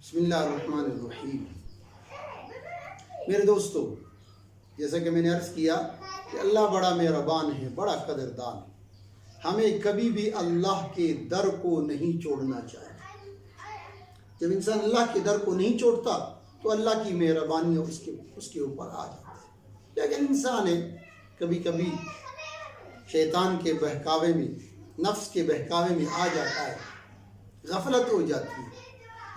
بسم اللہ الرحمن الرحیم۔ میرے دوستو، جیسا کہ میں نے عرض کیا کہ اللہ بڑا مہربان ہے، بڑا قدردان ہے۔ ہمیں کبھی بھی اللہ کے در کو نہیں چھوڑنا چاہیے۔ جب انسان اللہ کے در کو نہیں چھوڑتا تو اللہ کی مہربانی اس کے اوپر آ جاتی ہے۔ لیکن انسان ہے کبھی کبھی شیطان کے بہکاوے میں، نفس کے بہکاوے میں آ جاتا ہے، غفلت ہو جاتی ہے۔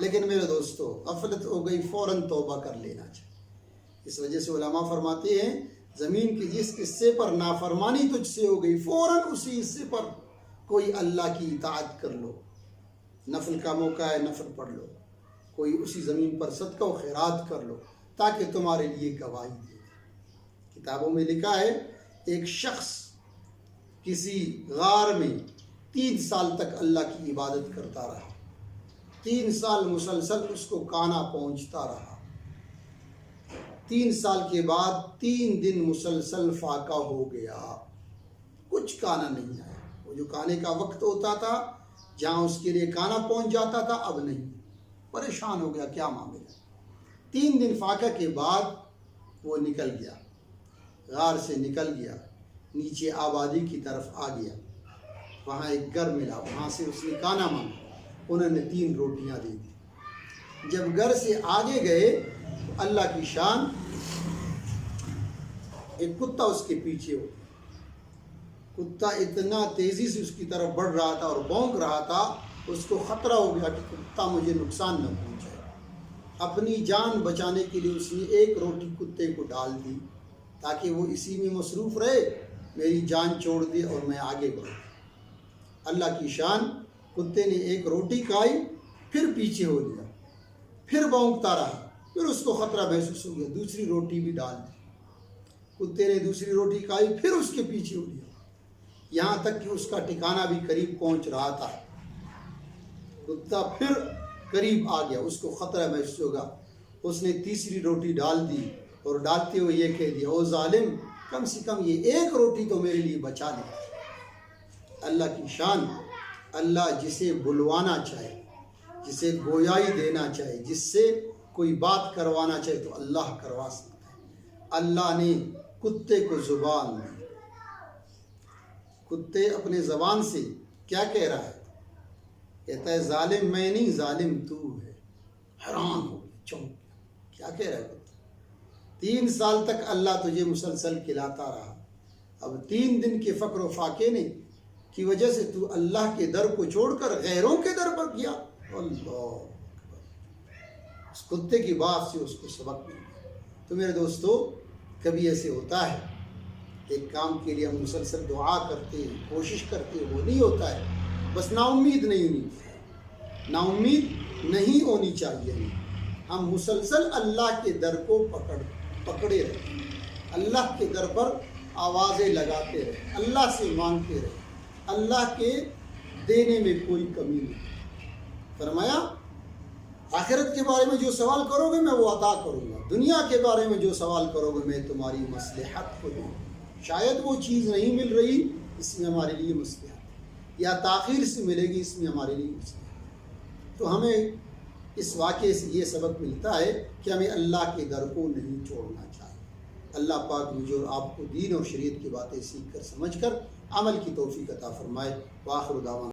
لیکن میرے دوستو، غفلت ہو گئی فوراً توبہ کر لینا چاہیے۔ اس وجہ سے علماء فرماتے ہیں زمین کے جس حصے پر نافرمانی تجھ سے ہو گئی، فوراً اسی حصے پر کوئی اللہ کی اطاعت کر لو۔ نفل کا موقع ہے، نفل پڑھ لو۔ کوئی اسی زمین پر صدقہ و خیرات کر لو تاکہ تمہارے لیے گواہی دے۔ کتابوں میں لکھا ہے ایک شخص کسی غار میں 3 سال تک اللہ کی عبادت کرتا رہا۔ 3 سال مسلسل اس کو کانا پہنچتا رہا۔ 3 سال کے بعد 3 دن مسلسل فاقہ ہو گیا، کچھ کانا نہیں آیا۔ وہ جو کانے کا وقت ہوتا تھا، جہاں اس کے لیے کانا پہنچ جاتا تھا، اب نہیں۔ پریشان ہو گیا، کیا معاملہ۔ 3 دن فاقہ کے بعد وہ نکل گیا، غار سے نکل گیا، نیچے آبادی کی طرف آ گیا۔ وہاں ایک گھر ملا، وہاں سے اس نے کانا مانگا۔ انہوں نے 3 روٹیاں دے دی۔ جب گھر سے آگے گئے تو اللہ کی شان، ایک کتا اس کے پیچھے ہو گیا۔ کتا اتنا تیزی سے اس کی طرف بڑھ رہا تھا اور بھونک رہا تھا، اس کو خطرہ ہو گیا کہ کتا مجھے نقصان نہ پہنچائے۔ اپنی جان بچانے کے لیے اس نے ایک روٹی کتے کو ڈال دی تاکہ وہ اسی میں مصروف رہے، میری جان چھوڑ دے اور میں آگے بڑھوں۔ اللہ کی شان، کتے نے ایک روٹی کھائی، پھر پیچھے ہو لیا، پھر بھونکتا رہا، پھر اس کو خطرہ محسوس ہو گیا، دوسری روٹی بھی ڈال دی۔ کتے نے دوسری روٹی کھائی، پھر اس کے پیچھے ہو لیا، یہاں تک کہ اس کا ٹھکانہ بھی قریب پہنچ رہا تھا۔ کتا پھر قریب آ گیا، اس کو خطرہ محسوس ہوگا۔ اس نے تیسری روٹی ڈال دی اور ڈالتے ہوئے یہ کہہ دیا، او ظالم، کم سے کم یہ ایک روٹی تو میرے لیے بچا لے۔ اللہ کی شان، اللہ جسے بلوانا چاہے، جسے گویائی دینا چاہے، جس سے کوئی بات کروانا چاہے تو اللہ کروا سکتا ہے۔ اللہ نے کتے کو زبان دی۔ کتے اپنے زبان سے کیا کہہ رہا ہے؟ کہتا ہے ظالم میں نہیں، ظالم تو ہے۔ حیران ہو گیا، چونک گیا، کیا کہہ رہا ہے کتا؟ 3 سال تک اللہ تجھے مسلسل کھلاتا رہا، اب 3 دن کے فقر و فاقے نے کی وجہ سے تو اللہ کے در کو چھوڑ کر غیروں کے در پر گیا۔ اللہ، اس کتے کی بات سے اس کو سبق مل گیا۔ تو میرے دوستو، کبھی ایسے ہوتا ہے ایک کام کے لیے ہم مسلسل دعا کرتے ہیں، کوشش کرتے ہیں، وہ نہیں ہوتا ہے، بس نا امید نہیں ہونی چاہیے، نا امید نہیں ہونی چاہیے۔ ہم مسلسل اللہ کے در کو پکڑے رہیں، اللہ کے در پر آوازیں لگاتے رہیں، اللہ سے مانگتے رہیں۔ اللہ کے دینے میں کوئی کمی نہیں۔ فرمایا آخرت کے بارے میں جو سوال کرو گے میں وہ عطا کروں گا، دنیا کے بارے میں جو سوال کرو گے میں تمہاری مصلحت کو دوں گا۔ شاید وہ چیز نہیں مل رہی، اس میں ہمارے لیے مصلحت، یا تاخیر سے ملے گی، اس میں ہمارے لیے مصلحت۔ تو ہمیں اس واقعے سے یہ سبق ملتا ہے کہ ہمیں اللہ کے در کو نہیں چھوڑنا چاہیے۔ اللہ پاک مجھے اور آپ کو دین اور شریعت کی باتیں سیکھ کر، سمجھ کر عمل کی توفیق عطا فرمائے۔ وآخر دعوانا